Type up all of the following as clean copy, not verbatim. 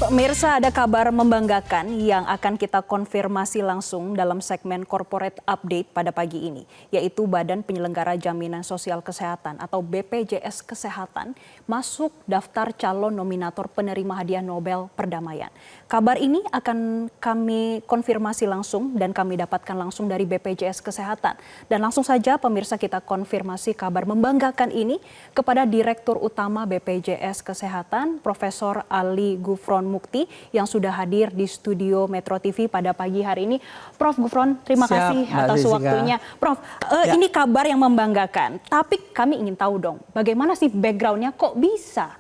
Pemirsa, ada kabar membanggakan yang akan kita konfirmasi langsung dalam segmen Corporate Update pada pagi ini, yaitu Badan Penyelenggara Jaminan Sosial Kesehatan atau BPJS Kesehatan masuk daftar calon nominator penerima hadiah Nobel Perdamaian. Kabar ini akan kami konfirmasi langsung dan kami dapatkan langsung dari BPJS Kesehatan. Dan langsung saja pemirsa kita konfirmasi kabar membanggakan ini kepada Direktur Utama BPJS Kesehatan, Profesor Ali Gufron Mukti yang sudah hadir di studio Metro TV pada pagi hari ini. Prof. Gufron, terima kasih atas waktunya. Prof, ini kabar yang membanggakan, tapi kami ingin tahu dong, bagaimana sih background-nya kok bisa?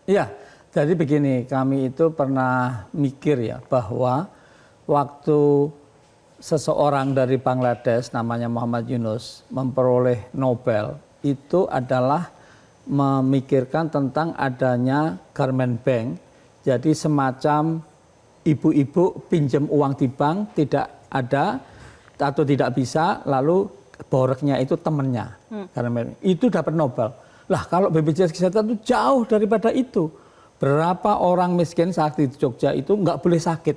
Iya, jadi begini, kami itu pernah mikir ya bahwa waktu seseorang dari Bangladesh namanya Muhammad Yunus memperoleh Nobel itu adalah memikirkan tentang adanya garment bank. Jadi semacam ibu-ibu pinjam uang di bank tidak ada atau tidak bisa, lalu boreknya itu temennya. Itu dapat Nobel. Lah kalau BPJS Kesehatan itu jauh daripada itu. Berapa orang miskin saat di Jogja itu nggak boleh sakit.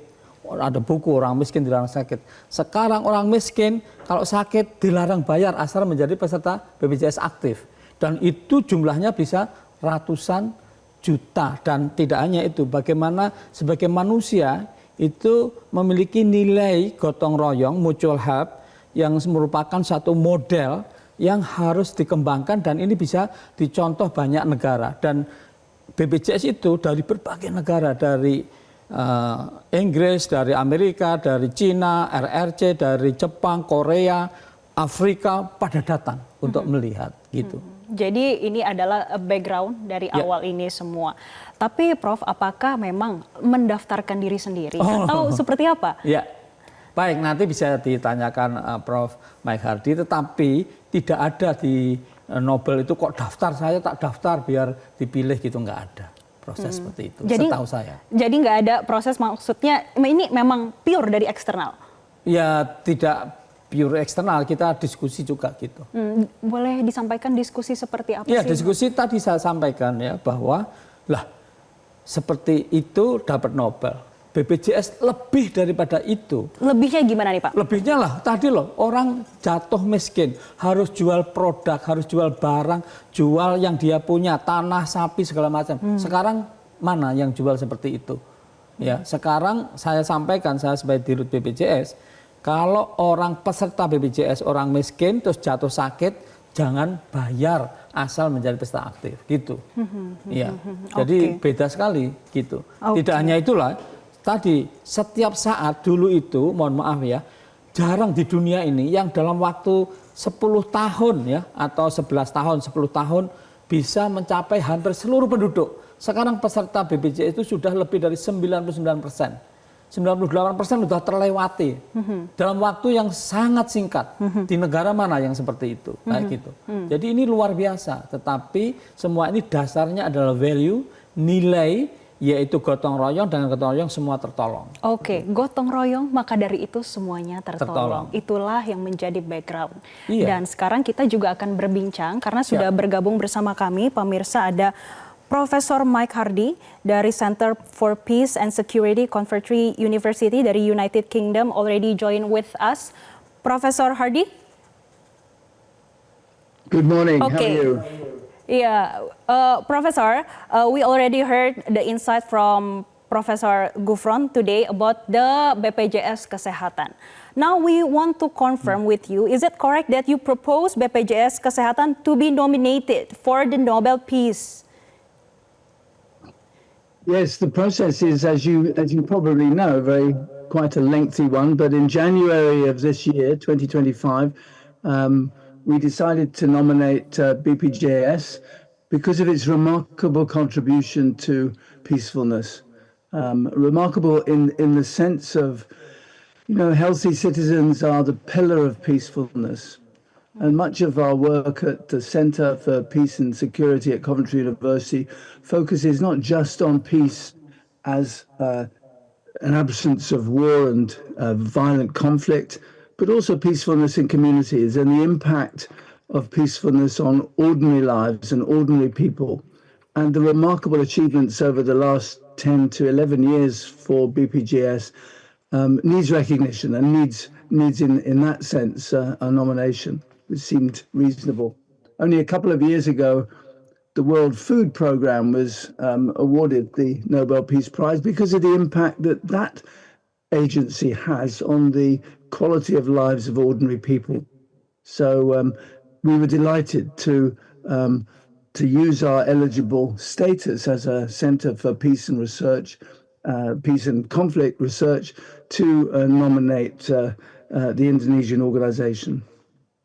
Ada buku orang miskin dilarang sakit. Sekarang orang miskin kalau sakit dilarang bayar asal menjadi peserta BPJS aktif. Dan itu jumlahnya bisa ratusan juta. Dan tidak hanya itu, bagaimana sebagai manusia itu memiliki nilai gotong royong, mutual help, yang merupakan satu model yang harus dikembangkan dan ini bisa dicontoh banyak negara. Dan BPJS itu dari berbagai negara, dari Inggris, dari Amerika, dari Cina, RRC, dari Jepang, Korea, Afrika pada datang untuk melihat gitu. Jadi ini adalah background dari awal ini semua. Tapi Prof, apakah memang mendaftarkan diri sendiri atau seperti apa? Ya, baik, nanti bisa ditanyakan Prof. Mike Hardy, tetapi tidak ada di Nobel itu kok daftar, saya tak daftar biar dipilih gitu, nggak ada proses seperti itu, jadi, setahu saya. Jadi nggak ada proses, maksudnya ini memang pure dari eksternal? Ya tidak pure eksternal, kita diskusi juga gitu. Boleh disampaikan diskusi seperti apa ya, sih? Diskusi tadi saya sampaikan ya bahwa lah seperti itu dapat Nobel. BPJS lebih daripada itu. Lebihnya gimana nih Pak? Lebihnya lah tadi loh, orang jatuh miskin harus jual produk, harus jual barang, jual yang dia punya, tanah, sapi segala macam. Sekarang mana yang jual seperti itu? Ya, sekarang saya sampaikan, saya sebagai Dirut BPJS, kalau orang peserta BPJS orang miskin terus jatuh sakit, jangan bayar asal menjadi peserta aktif gitu. Ya, jadi beda sekali gitu. Tidak hanya itulah. Tadi setiap saat dulu itu, mohon maaf ya, jarang di dunia ini yang dalam waktu 10 tahun ya, atau 11 tahun, 10 tahun bisa mencapai hampir seluruh penduduk. Sekarang peserta BPJS itu sudah lebih dari 99%. 98% sudah terlewati dalam waktu yang sangat singkat. Di negara mana yang seperti itu? Kayak gitu. Jadi ini luar biasa, tetapi semua ini dasarnya adalah value, nilai, yaitu gotong royong, dan gotong royong semua tertolong. Oke, gotong royong maka dari itu semuanya tertolong. Itulah yang menjadi background. Dan sekarang kita juga akan berbincang karena sudah bergabung bersama kami pemirsa, ada Profesor Mike Hardy dari Center for Peace and Security Coventry University dari United Kingdom already join with us. Professor Hardy? Good morning. How are you? Yeah, Professor, we already heard the insight from Professor Gufron today about the BPJS Kesehatan. Now we want to confirm with you, is it correct that you propose BPJS Kesehatan to be nominated for the Nobel Peace? Yes, the process is, as you probably know, quite a lengthy one. But in January of this year, 2025, we decided to nominate BPJS because of its remarkable contribution to peacefulness. Remarkable in the sense of, healthy citizens are the pillar of peacefulness. And much of our work at the Center for Peace and Security at Coventry University focuses not just on peace as an absence of war and violent conflict, but also peacefulness in communities and the impact of peacefulness on ordinary lives and ordinary people. and the remarkable achievements over the last 10 to 11 years for BPJS needs recognition and needs in that sense a nomination, which seemed reasonable. Only a couple of years ago, the World Food Programme was awarded the Nobel Peace Prize because of the impact that that agency has on the quality of lives of ordinary people. So we were delighted to use our eligible status as a Centre for Peace and Research, Peace and Conflict Research, to nominate the Indonesian organization.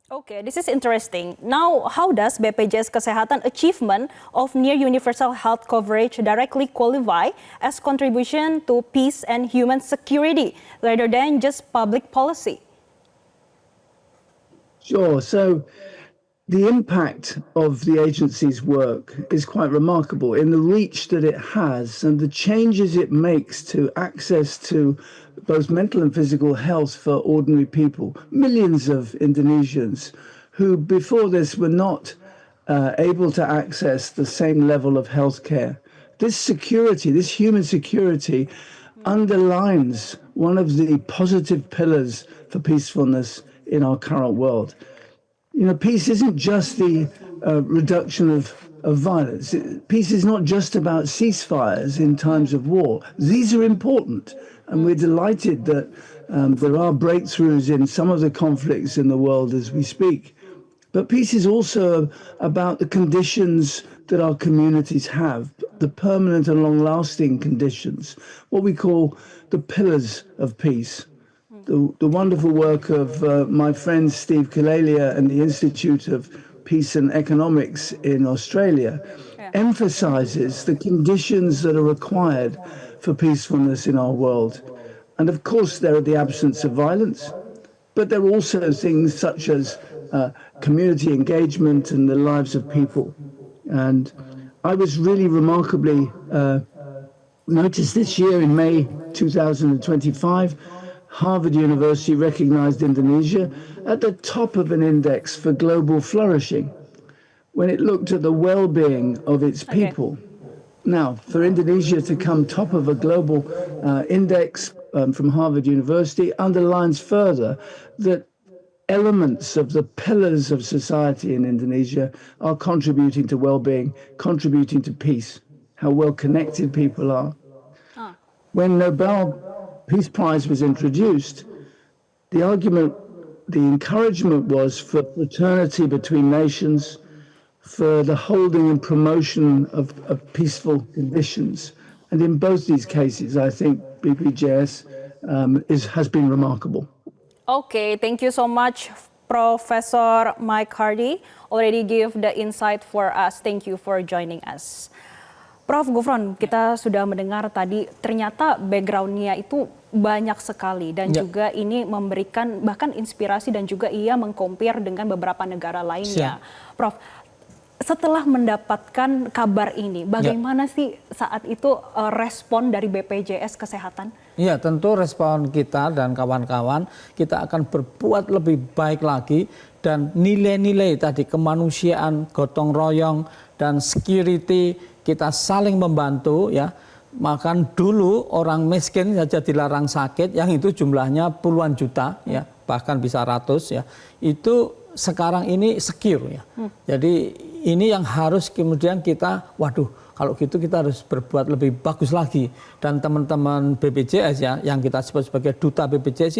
Okay, this is interesting. Now, how does BPJS Kesehatan achievement of near universal health coverage directly qualify as contribution to peace and human security rather than just public policy? Sure. So the impact of the agency's work is quite remarkable in the reach that it has and the changes it makes to access to both mental and physical health for ordinary people. Millions of Indonesians who before this were not able to access the same level of health care. This security, this human security, underlines one of the positive pillars for peacefulness in our current world. You know, peace isn't just the reduction of violence. Peace is not just about ceasefires in times of war. These are important, and we're delighted that there are breakthroughs in some of the conflicts in the world as we speak. But peace is also about the conditions that our communities have, the permanent and long-lasting conditions, what we call the pillars of peace. The wonderful work of my friend Steve Kalalia and the Institute of Peace and Economics in Australia emphasizes the conditions that are required for peacefulness in our world. And of course, there are the absence of violence, but there are also things such as community engagement and the lives of people. And I was really remarkably noticed this year in May 2025, Harvard University recognized Indonesia at the top of an index for global flourishing when it looked at the well-being of its people. Now, for Indonesia to come top of a global index from Harvard University underlines further that elements of the pillars of society in Indonesia are contributing to well-being, contributing to peace, how well connected people are. When Nobel Peace Prize was introduced, the encouragement was for fraternity between nations, for the holding and promotion of peaceful conditions. And in both these cases, I think BPJS has been remarkable. Okay, thank you so much, Professor Mike Hardy. Already give the insight for us. Thank you for joining us. Prof. Gufron, kita sudah mendengar tadi ternyata background-nya itu banyak sekali dan juga ini memberikan bahkan inspirasi dan juga ia meng-compare dengan beberapa negara lainnya. Prof, setelah mendapatkan kabar ini, bagaimana sih saat itu respon dari BPJS Kesehatan? Ya, tentu respon kita dan kawan-kawan, kita akan berbuat lebih baik lagi dan nilai-nilai tadi kemanusiaan, gotong royong dan security kita saling membantu ya. Makan dulu orang miskin saja dilarang sakit, yang itu jumlahnya puluhan juta ya, bahkan bisa ratus ya. Itu sekarang ini secure ya. Jadi ini yang harus kemudian kita, waduh, kalau gitu kita harus berbuat lebih bagus lagi. Dan teman-teman BPJS ya, yang kita sebut sebagai duta BPJS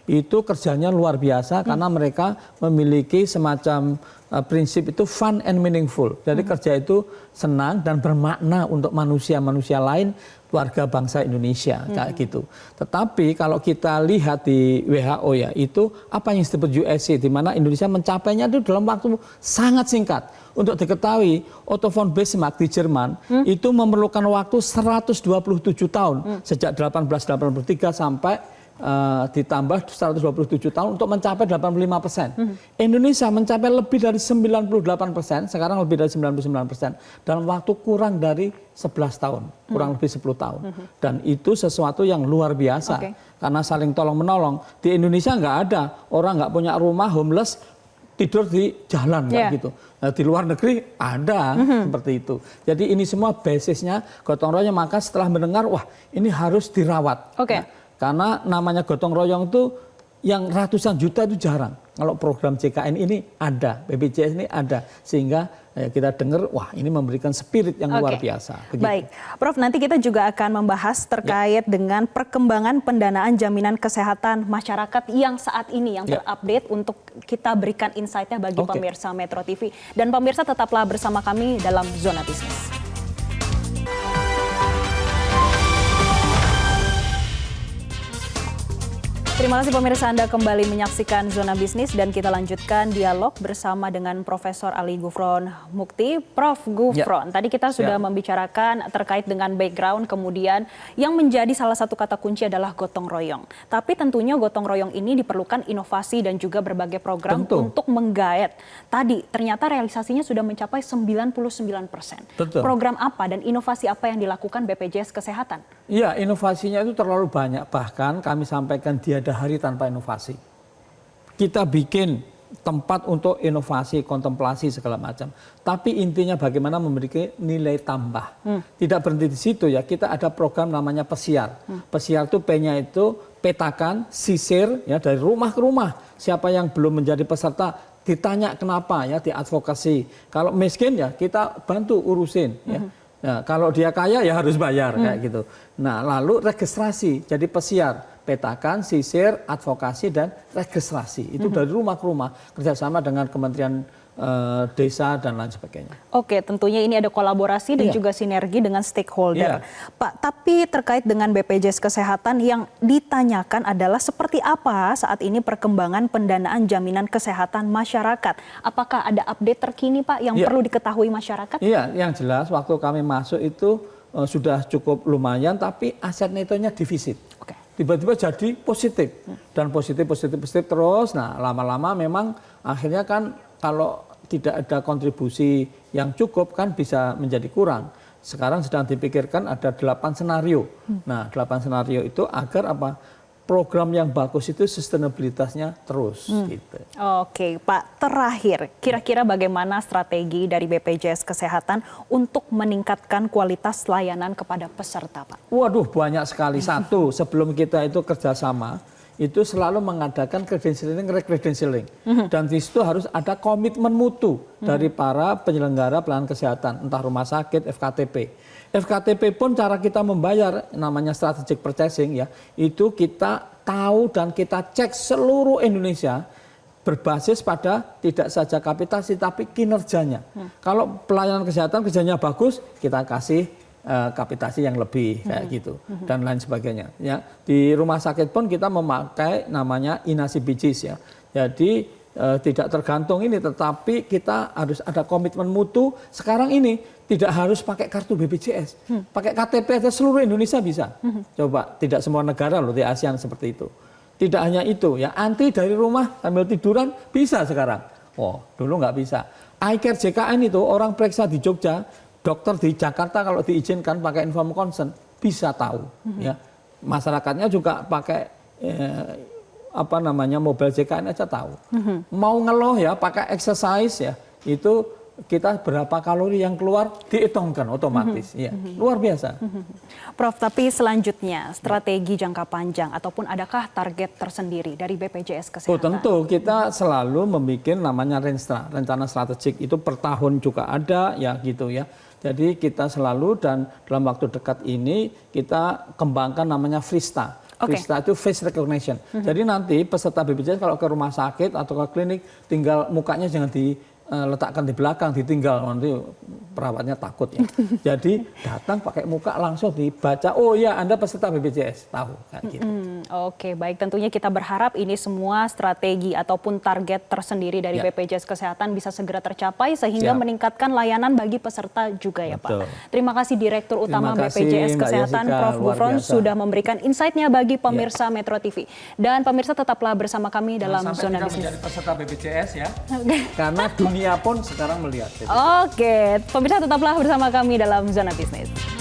itu kerjanya luar biasa karena mereka memiliki semacam prinsip itu fun and meaningful. Jadi kerja itu senang dan bermakna untuk manusia-manusia lain, warga bangsa Indonesia kayak gitu. Tetapi kalau kita lihat di WHO ya, itu apa yang disebut USC, di mana Indonesia mencapainya itu dalam waktu sangat singkat. Untuk diketahui, Otto von Bismarck di Jerman itu memerlukan waktu 127 tahun sejak 1883 sampai ditambah 127 tahun untuk mencapai 85%. Indonesia mencapai lebih dari 98%, sekarang lebih dari 99% dalam waktu kurang dari 11 tahun, kurang lebih 10 tahun. Dan itu sesuatu yang luar biasa karena saling tolong menolong. Di Indonesia nggak ada orang nggak punya rumah, homeless, tidur di jalan kayak gitu. Nah, di luar negeri ada seperti itu. Jadi ini semua basisnya gotong royong, maka setelah mendengar wah ini harus dirawat. Oke. Nah, karena namanya gotong royong itu yang ratusan juta itu jarang. Kalau program JKN ini ada, BPJS ini ada, sehingga kita dengar wah ini memberikan spirit yang luar biasa. Begitu. Baik, Prof, nanti kita juga akan membahas terkait dengan perkembangan pendanaan jaminan kesehatan masyarakat yang saat ini yang terupdate untuk kita berikan insight-nya bagi pemirsa Metro TV. Dan pemirsa tetaplah bersama kami dalam Zona Bisnis. Terima kasih pemirsa, Anda kembali menyaksikan Zona Bisnis dan kita lanjutkan dialog bersama dengan Profesor Ali Gufron Mukti. Prof Gufron, tadi kita sudah membicarakan terkait dengan background, kemudian yang menjadi salah satu kata kunci adalah gotong royong. Tapi tentunya gotong royong ini diperlukan inovasi dan juga berbagai program untuk menggaet. Tadi ternyata realisasinya sudah mencapai 99%. Program apa dan inovasi apa yang dilakukan BPJS Kesehatan? Iya, inovasinya itu terlalu banyak. Bahkan kami sampaikan tiada hari tanpa inovasi. Kita bikin tempat untuk inovasi, kontemplasi segala macam. Tapi intinya bagaimana memiliki nilai tambah. Tidak berhenti di situ ya. Kita ada program namanya Pesiar. Pesiar itu P-nya itu petakan, sisir ya dari rumah ke rumah. Siapa yang belum menjadi peserta ditanya kenapa ya, diadvokasi. Kalau miskin ya kita bantu urusin ya. Nah, kalau dia kaya ya harus bayar kayak gitu. Nah, lalu registrasi jadi pesiar, petakan, sisir, advokasi dan registrasi. Itu dari rumah ke rumah kerjasama dengan Kementerian Desa dan lain sebagainya. Oke, tentunya ini ada kolaborasi dan juga sinergi dengan stakeholder. Pak, tapi terkait dengan BPJS Kesehatan yang ditanyakan adalah seperti apa saat ini perkembangan pendanaan jaminan kesehatan masyarakat? Apakah ada update terkini Pak yang perlu diketahui masyarakat? Iya, yang jelas waktu kami masuk itu sudah cukup lumayan tapi aset netonya defisit. Tiba-tiba jadi positif dan positif terus. Nah, lama-lama memang akhirnya kan kalau tidak ada kontribusi yang cukup kan bisa menjadi kurang. Sekarang sedang dipikirkan ada 8 senario. Nah, 8 senario itu agar apa? Program yang bagus itu sustainabilitasnya terus. Gitu. Oke, Pak. Terakhir, kira-kira bagaimana strategi dari BPJS Kesehatan untuk meningkatkan kualitas layanan kepada peserta, Pak? Waduh, banyak sekali. Satu, sebelum kita itu kerjasama, itu selalu mengadakan credentialing, recredentialing. Dan di situ harus ada komitmen mutu dari para penyelenggara pelayanan kesehatan, entah rumah sakit, FKTP. FKTP pun cara kita membayar namanya strategic purchasing ya, itu kita tahu dan kita cek seluruh Indonesia berbasis pada tidak saja kapitasi tapi kinerjanya. Kalau pelayanan kesehatan kerjanya bagus, kita kasih kapitasi yang lebih kayak gitu dan lain sebagainya ya. Di rumah sakit pun kita memakai namanya inasi bijis ya. Jadi tidak tergantung ini, tetapi kita harus ada komitmen mutu. Sekarang ini tidak harus pakai kartu BPJS, pakai KTP aja seluruh Indonesia bisa. Coba, tidak semua negara loh di ASEAN seperti itu. Tidak hanya itu ya, anti dari rumah sambil tiduran bisa sekarang. Oh, dulu nggak bisa. iCare JKN itu orang periksa di Jogja, dokter di Jakarta kalau diizinkan pakai informed consent bisa tahu ya. Masyarakatnya juga pakai apa namanya mobil JKN aja tahu. Mau ngeluh ya pakai exercise ya, itu kita berapa kalori yang keluar dihitungkan otomatis ya. Luar biasa. Prof, tapi selanjutnya strategi jangka panjang ataupun adakah target tersendiri dari BPJS Kesehatan? Oh, tentu kita selalu membuat namanya rencana strategik, itu per tahun juga ada ya gitu ya. Jadi kita selalu dan dalam waktu dekat ini kita kembangkan namanya Frista. Frista itu face recognition. Jadi nanti peserta BPJS kalau ke rumah sakit atau ke klinik tinggal mukanya jangan diletakkan di belakang, ditinggal, nanti perawatnya takut ya. Jadi datang pakai muka langsung dibaca, oh ya Anda peserta BPJS, tahu kayak gitu. Oke, baik, tentunya kita berharap ini semua strategi ataupun target tersendiri dari BPJS Kesehatan bisa segera tercapai sehingga meningkatkan layanan bagi peserta juga ya Pak. Terima kasih Direktur Utama BPJS Kesehatan Prof Gufron sudah memberikan insight-nya bagi pemirsa Metro TV. Dan pemirsa tetaplah bersama kami dalam Zona Bisnis. Menjadi peserta BPJS ya. Karena dunia pun sekarang melihat. Oke, pemirsa tetaplah bersama kami dalam Zona Bisnis.